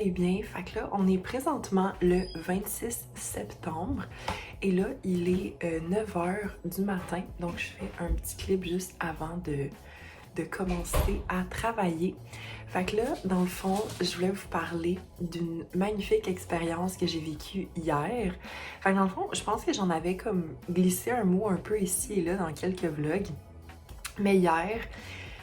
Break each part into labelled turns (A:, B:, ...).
A: allez bien. Fait que là, on est présentement le 26 septembre et là, il est 9h du matin. Donc, je fais un petit clip juste avant de commencer à travailler. Fait que là, dans le fond, je voulais vous parler d'une magnifique expérience que j'ai vécue hier. Fait que dans le fond, je pense que j'en avais comme glissé un mot un peu ici et là dans quelques vlogs. Mais hier,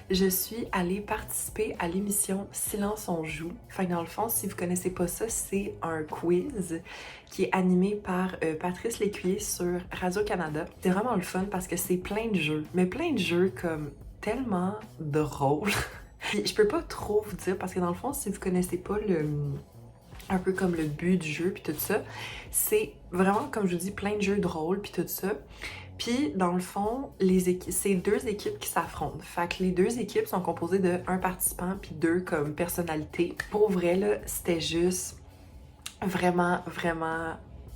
A: je suis allée participer à l'émission Silence on joue. Fait que dans le fond, si vous connaissez pas ça, c'est un quiz qui est animé par Patrice Lécuyer sur Radio-Canada. C'est vraiment le fun parce que c'est plein de jeux, mais plein de jeux comme tellement drôles. Puis je peux pas trop vous dire parce que dans le fond, si vous connaissez pas un peu comme le but du jeu puis tout ça, c'est vraiment, comme je vous dis, plein de jeux drôles puis tout ça. Puis, dans le fond, c'est deux équipes qui s'affrontent. Fait que les deux équipes sont composées de un participant puis deux comme personnalités. Pour vrai, là, c'était juste vraiment, vraiment,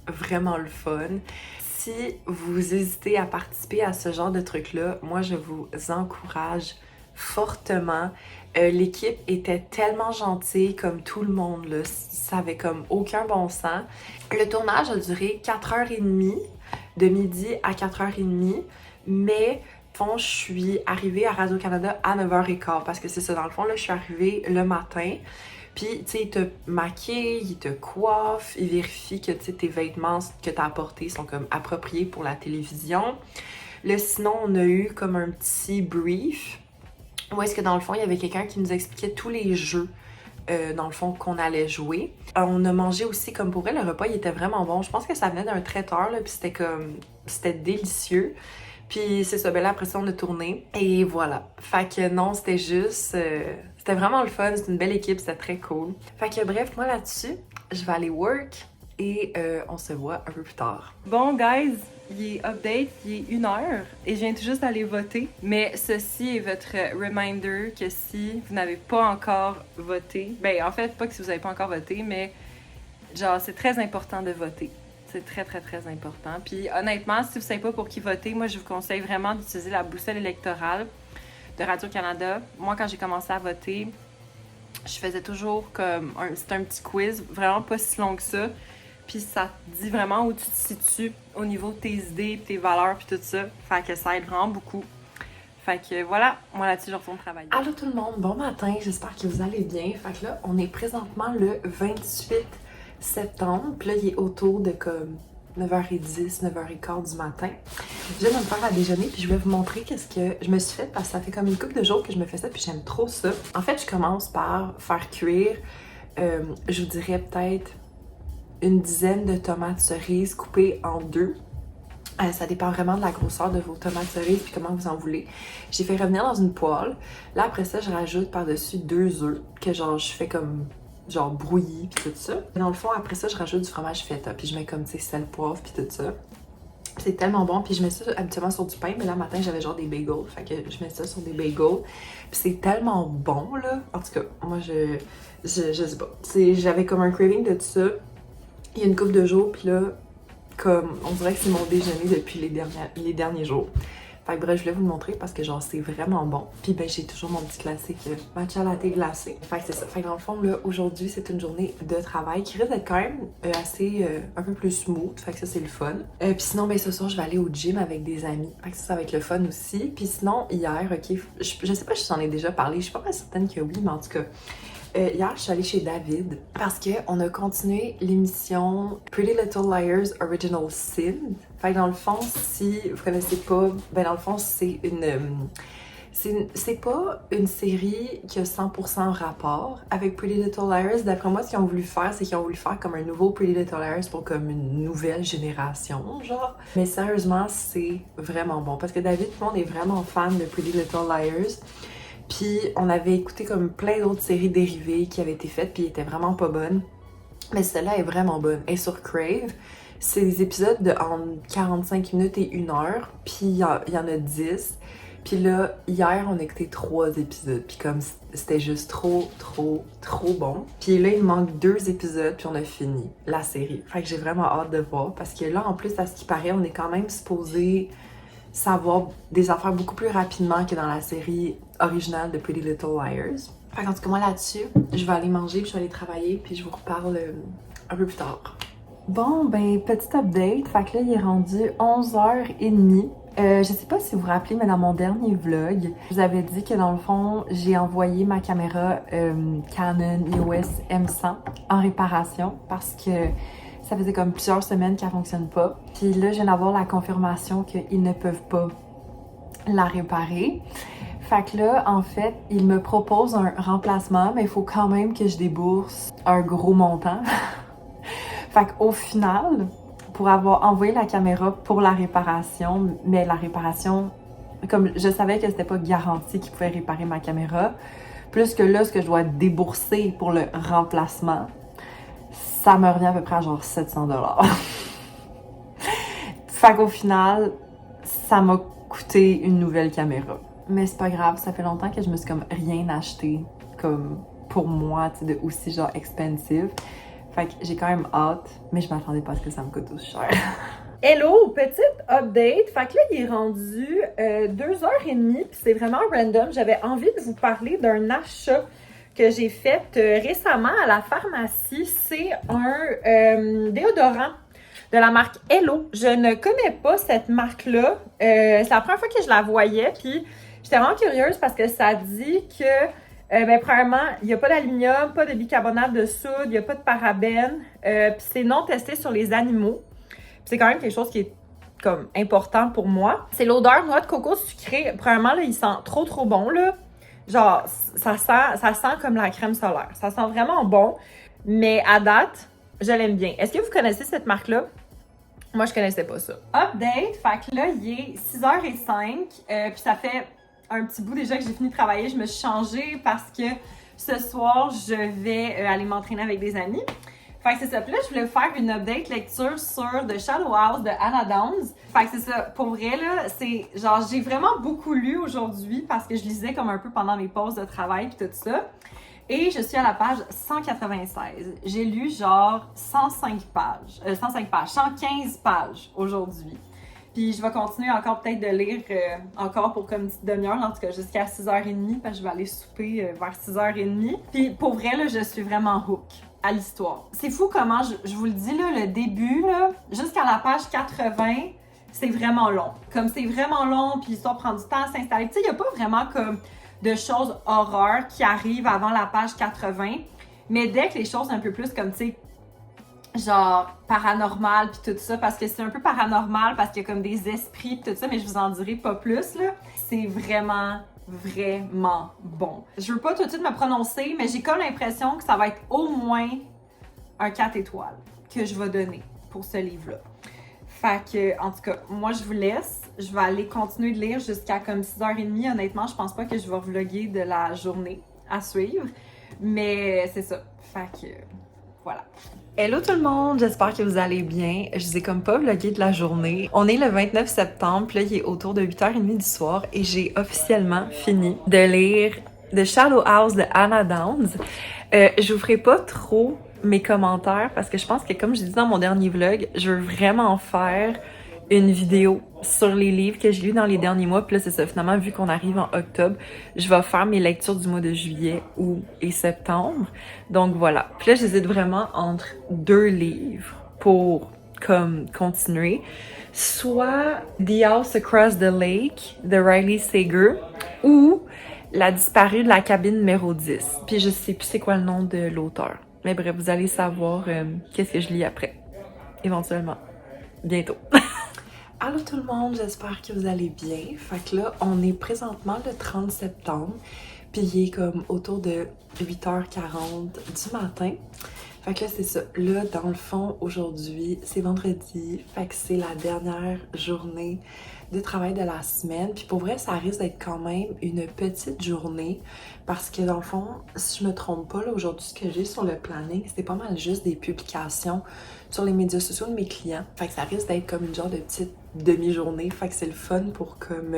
A: vraiment le fun. Si vous hésitez à participer à ce genre de truc-là, moi, je vous encourage fortement. L'équipe était tellement gentille, comme tout le monde, là. Ça avait comme aucun bon sens. Le tournage a duré 4h30, de midi à 4h30, mais fond, je suis arrivée à Radio-Canada à 9h15 parce que c'est ça, dans le fond, là, je suis arrivée le matin. Puis, tu sais, ils te maquillent, ils te coiffent, ils vérifient que, tu sais, tes vêtements que t'as apportés sont comme appropriés pour la télévision. Là, sinon, on a eu comme un petit brief où est-ce que, dans le fond, il y avait quelqu'un qui nous expliquait tous les jeux dans le fond, qu'on allait jouer. On a mangé aussi, comme pour vrai, le repas, il était vraiment bon. Je pense que ça venait d'un traiteur, là, puis c'était délicieux. Puis c'est ça, ben là, après ça, on a tourné. Et voilà. Fait que non, c'était juste... c'était vraiment le fun, c'était une belle équipe, c'était très cool. Fait que bref, moi là-dessus, je vais aller work et on se voit un peu plus tard.
B: Bon, guys, il est update, il est 1h et je viens tout juste d'aller voter. Mais ceci est votre reminder que si vous n'avez pas encore voté, ben en fait, pas que si vous n'avez pas encore voté, mais genre, c'est très important de voter. C'est très, très, très important. Puis honnêtement, si vous ne savez pas pour qui voter, moi, je vous conseille vraiment d'utiliser la boussole électorale de Radio-Canada. Moi, quand j'ai commencé à voter, je faisais toujours comme c'était un petit quiz, vraiment pas si long que ça. Puis ça te dit vraiment où tu te situes au niveau de tes idées, tes valeurs, puis tout ça. Fait que ça aide vraiment beaucoup. Fait que voilà, moi là-dessus, je retourne travailler.
A: Allô tout le monde, bon matin, j'espère que vous allez bien. Fait que là, on est présentement le 28 septembre, puis là, il est autour de comme 9h10, 9h15 du matin. Je viens de me faire à déjeuner, puis je vais vous montrer qu'est-ce que je me suis fait parce que ça fait comme une couple de jours que je me fais ça, puis j'aime trop ça. En fait, je commence par faire cuire, je vous dirais peut-être une dizaine de tomates cerises coupées en deux. Ça dépend vraiment de la grosseur de vos tomates cerises puis comment vous en voulez. J'ai fait revenir dans une poêle. Là, après ça, je rajoute par-dessus 2 œufs que genre je fais comme genre brouillis puis tout ça. Dans le fond, après ça, je rajoute du fromage feta puis je mets comme, tu sais, sel, poivre puis tout ça. C'est tellement bon. Puis je mets ça habituellement sur du pain, mais là, matin, j'avais genre des bagels. Fait que je mets ça sur des bagels. Puis c'est tellement bon, là. En tout cas, moi, je sais pas. J'avais comme un craving de tout ça. Il y a une couple de jours, puis là, comme, on dirait que c'est mon déjeuner depuis les derniers jours. Fait que bref, je voulais vous le montrer parce que genre, c'est vraiment bon. Puis ben, j'ai toujours mon petit classique matcha latte glacé. Fait que c'est ça. Fait que dans le fond, là, aujourd'hui, c'est une journée de travail qui risque d'être quand même assez, un peu plus smooth. Fait que ça, c'est le fun. Puis sinon, ben, ce soir, je vais aller au gym avec des amis. Fait que ça va être le fun aussi. Puis sinon, hier, ok, je sais pas si j'en ai déjà parlé. Je suis pas très certaine que oui, mais en tout cas... hier, je suis allée chez David parce qu'on a continué l'émission Pretty Little Liars Original Sin. Fait que dans le fond, si vous connaissez pas, ben dans le fond, c'est pas une série qui a 100% rapport avec Pretty Little Liars. D'après moi, ce qu'ils ont voulu faire, c'est qu'ils ont voulu faire comme un nouveau Pretty Little Liars pour comme une nouvelle génération, genre. Mais sérieusement, c'est vraiment bon parce que David, tout le monde est vraiment fan de Pretty Little Liars. Puis on avait écouté comme plein d'autres séries dérivées qui avaient été faites, puis étaient vraiment pas bonnes. Mais celle-là est vraiment bonne. Elle est sur Crave. C'est des épisodes de entre 45 minutes et 1 heure, puis il y en a 10. Puis là, hier, on a écouté 3 épisodes, puis comme c'était juste trop bon. Puis là, il manque 2 épisodes, puis on a fini la série. Fait que j'ai vraiment hâte de voir, parce que là, en plus, à ce qui paraît, on est quand même supposé savoir des affaires beaucoup plus rapidement que dans la série originale de Pretty Little Liars. Fait qu'en tout cas, moi là-dessus, je vais aller manger, puis je vais aller travailler, puis je vous reparle un peu plus tard. Bon, ben, petit update. Fait que là, il est rendu 11h30. Je sais pas si vous vous rappelez, mais dans mon dernier vlog, je vous avais dit que dans le fond, j'ai envoyé ma caméra Canon EOS M100 en réparation parce que ça faisait comme plusieurs semaines qu'elle fonctionne pas. Puis là, je viens d'avoir la confirmation qu'ils ne peuvent pas la réparer. Fait que là, en fait, ils me proposent un remplacement, mais il faut quand même que je débourse un gros montant. Fait qu'au final, pour avoir envoyé la caméra pour la réparation, mais la réparation, comme je savais que c'était pas garanti qu'ils pouvaient réparer ma caméra, plus que là, ce que je dois débourser pour le remplacement, ça me revient à peu près à genre 700 $. Fait qu'au final, ça m'a coûté une nouvelle caméra. Mais c'est pas grave, ça fait longtemps que je me suis comme rien acheté comme pour moi, tu sais, de aussi genre expensive. Fait que j'ai quand même hâte, mais je m'attendais pas à ce que ça me coûte aussi cher. Hello, petite update. Fait que là, il est rendu 2h30, puis c'est vraiment random. J'avais envie de vous parler d'un achat que j'ai fait récemment à la pharmacie. C'est un déodorant de la marque Hello. Je ne connais pas cette marque-là. C'est la première fois que je la voyais, puis j'étais vraiment curieuse parce que ça dit que ben, premièrement, il n'y a pas d'aluminium, pas de bicarbonate de soude, il n'y a pas de parabènes, puis c'est non testé sur les animaux. C'est quand même quelque chose qui est comme important pour moi. C'est l'odeur noix de coco sucrée. Premièrement, là, il sent trop bon, là. Genre, ça sent comme la crème solaire. Ça sent vraiment bon, mais à date, je l'aime bien. Est-ce que vous connaissez cette marque-là? Moi, je connaissais pas ça. Update, fait que là, il est 6h05, puis ça fait un petit bout déjà que j'ai fini de travailler. Je me suis changée parce que ce soir, je vais aller m'entraîner avec des amis. Fait que c'est ça. Puis là, je voulais faire une update lecture sur The Shallow House de Anna Downs. Fait que c'est ça. Pour vrai, là, c'est genre, j'ai vraiment beaucoup lu aujourd'hui parce que je lisais comme un peu pendant mes pauses de travail puis tout ça. Et je suis à la page 196. J'ai lu genre 115 pages aujourd'hui. Puis je vais continuer encore peut-être de lire encore pour comme une petite demi-heure, en tout cas jusqu'à 6h30, parce que je vais aller souper vers 6h30. Puis pour vrai, là, je suis vraiment hook à l'histoire. C'est fou comment, je vous le dis, là, le début, là, jusqu'à la page 80, c'est vraiment long. Comme c'est vraiment long, puis l'histoire prend du temps à s'installer. Tu sais, il n'y a pas vraiment comme de choses horreur qui arrivent avant la page 80, mais dès que les choses un peu plus comme, tu sais, genre paranormal puis tout ça, parce que c'est un peu paranormal parce qu'il y a comme des esprits pis tout ça, mais je vous en dirai pas plus, là. C'est vraiment bon. Je veux pas tout de suite me prononcer, mais j'ai comme l'impression que ça va être au moins un 4 étoiles que je vais donner pour ce livre-là. Fait que, en tout cas, moi je vous laisse. Je vais aller continuer de lire jusqu'à comme 6h30. Honnêtement, je pense pas que je vais vlogger de la journée à suivre, mais c'est ça. Fait que, voilà. Hello tout le monde, j'espère que vous allez bien. Je vous ai comme pas vlogué de la journée. On est le 29 septembre, puis là il est autour de 8h30 du soir et j'ai officiellement fini de lire The Shallow House de Anna Downs. Je vous ferai pas trop mes commentaires parce que je pense que comme je dis dans mon dernier vlog, je veux vraiment faire une vidéo sur les livres que j'ai lus dans les derniers mois. Puis là, c'est ça, finalement, vu qu'on arrive en octobre, je vais faire mes lectures du mois de juillet, août et septembre. Donc voilà. Puis là, j'hésite vraiment entre deux livres pour comme continuer. Soit The House Across the Lake de Riley Sager ou La disparue de la cabine numéro 10. Puis je sais plus c'est quoi le nom de l'auteur. Mais bref, vous allez savoir qu'est-ce que je lis après. Éventuellement. Bientôt. Allô tout le monde, j'espère que vous allez bien. Fait que là, on est présentement le 30 septembre, puis il est comme autour de 8h40 du matin. Fait que là, c'est ça. Là, dans le fond, aujourd'hui, c'est vendredi, fait que c'est la dernière journée de travail de la semaine. Puis pour vrai, ça risque d'être quand même une petite journée parce que dans le fond, si je me trompe pas, là, aujourd'hui, ce que j'ai sur le planning, c'était pas mal juste des publications sur les médias sociaux de mes clients. Fait que ça risque d'être comme une genre de petite demi-journée. Fait que c'est le fun pour comme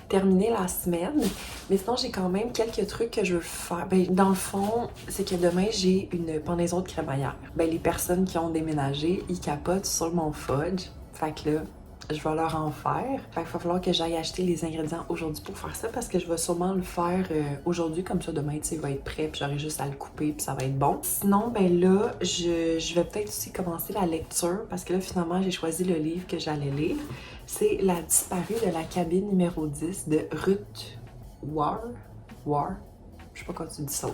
A: terminer la semaine. Mais sinon, j'ai quand même quelques trucs que je veux faire. Ben, dans le fond, c'est que demain, j'ai une pendaison de crémaillère. Ben, les personnes qui ont déménagé, ils capotent sur mon fudge. Fait que là, je vais leur en faire. Fait qu'il va falloir que j'aille acheter les ingrédients aujourd'hui pour faire ça parce que je vais sûrement le faire aujourd'hui, comme ça demain, tu sais, il va être prêt puis j'aurai juste à le couper puis ça va être bon. Sinon, ben là, je vais peut-être aussi commencer la lecture parce que là, finalement, j'ai choisi le livre que j'allais lire. C'est La disparue de la cabine numéro 10 de Ruth Ward. Je sais pas comment tu dis ça.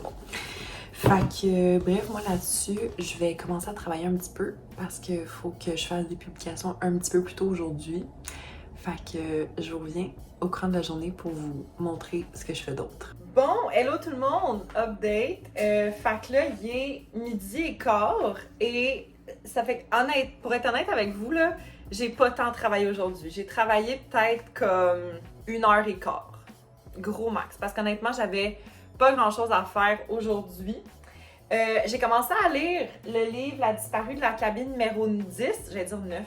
A: Fait que, bref, moi là-dessus, je vais commencer à travailler un petit peu parce qu'il faut que je fasse des publications un petit peu plus tôt aujourd'hui. Fait que je vous reviens au courant de la journée pour vous montrer ce que je fais d'autre. Bon, hello tout le monde! Update. Fait que là, il est 12h15 et ça fait pour être honnête avec vous, là, j'ai pas tant travaillé aujourd'hui. J'ai travaillé peut-être comme 1h15. Gros max. Parce qu'honnêtement, j'avais pas grand-chose à faire aujourd'hui. J'ai commencé à lire le livre La disparue de la cabine numéro 10. J'allais dire 9,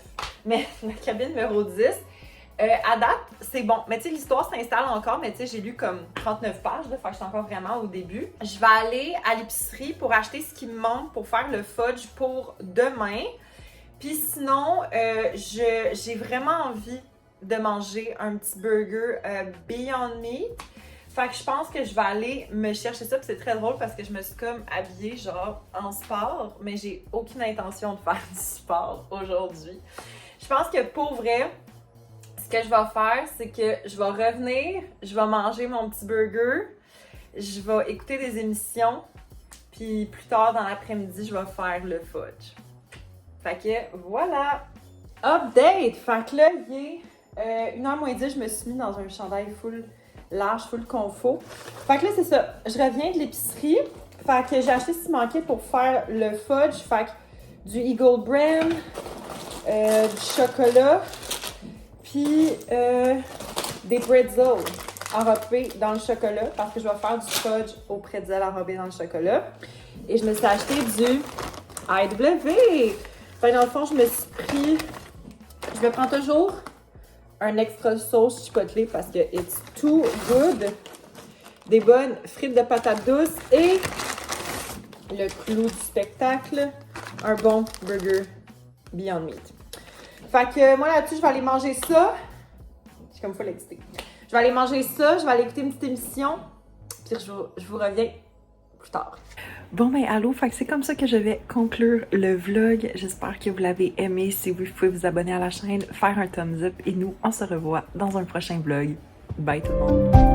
A: mais la cabine numéro 10. À date, c'est bon. Mais tu sais, l'histoire s'installe encore, mais tu sais, j'ai lu comme 39 pages, là, fait que je suis encore vraiment au début. Je vais aller à l'épicerie pour acheter ce qui me manque pour faire le fudge pour demain. Puis sinon, j'ai vraiment envie de manger un petit burger Beyond Meat. Fait que je pense que je vais aller me chercher ça, puis c'est très drôle parce que je me suis comme habillée genre en sport, mais j'ai aucune intention de faire du sport aujourd'hui. Je pense que pour vrai, ce que je vais faire, c'est que je vais revenir, je vais manger mon petit burger, je vais écouter des émissions, puis plus tard dans l'après-midi, je vais faire le fudge. Fait que voilà! Update! Fait que là, il est 1h moins 10, je me suis mis dans un chandail full large, full confo. Fait que là, c'est ça. Je reviens de l'épicerie. Fait que j'ai acheté ce qui manquait pour faire le fudge. Fait que du Eagle Brand, du chocolat, puis des pretzels enrobés dans le chocolat parce que je vais faire du fudge au pretzel enrobé dans le chocolat. Et je me suis acheté du IW. Fait que dans le fond, je me prends toujours un extra sauce chipotle parce que it's too good. Des bonnes frites de patates douces et le clou du spectacle, un bon burger Beyond Meat. Fait que moi là-dessus, je vais aller manger ça. Je suis comme full excitée. Je vais aller manger ça, je vais aller écouter une petite émission, puis je vous reviens plus tard. Bon ben allô, fait que c'est comme ça que je vais conclure le vlog. J'espère que vous l'avez aimé. Si vous pouvez vous abonner à la chaîne, faire un thumbs up et nous on se revoit dans un prochain vlog. Bye tout le monde!